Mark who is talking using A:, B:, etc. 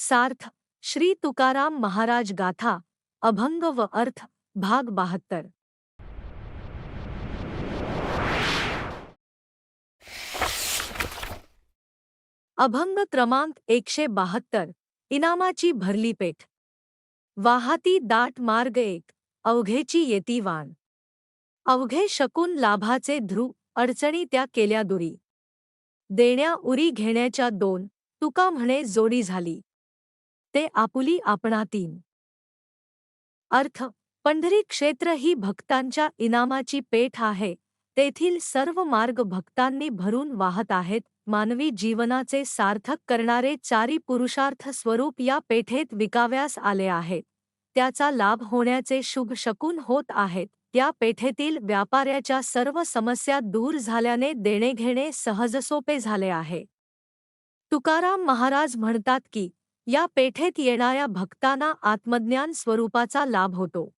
A: सार्थ श्री तुकाराम महाराज गाथा अभंग व अर्थ भाग 72। अभंग क्रमांक 172। इनामाची भरली पेठ। वाहाती दाट मार्ग एक, अवघेची येती वाण। अवघे शकून लाभाचे ध्रुव, अडचणी त्या केल्या दुरी। देण्या उरी घेण्याच्या दोन, तुका म्हणे जोडी झाली। ते आपुली आपणातीन। अर्थ पंढरी क्षेत्र ही भक्तांच्या इनामाची पेठ आहे। तेथील सर्व मार्ग भक्तांनी भरून वाहत आहेत। मानवी जीवनाचे सार्थक करणारे चारी पुरुषार्थ स्वरूप या पेठेत विकाव्यास आले आहेत। त्याचा लाभ होण्याचे शुभ शकून होत आहेत। या पेठेतील व्यापाऱ्याच्या सर्व समस्या दूर झाल्याने देणेघेणे सहजसोपे झाले आहे। तुकाराम महाराज म्हणतात की या पेठेत येणाऱ्या भक्तांना आत्मज्ञान स्वरूपाचा लाभ होतो।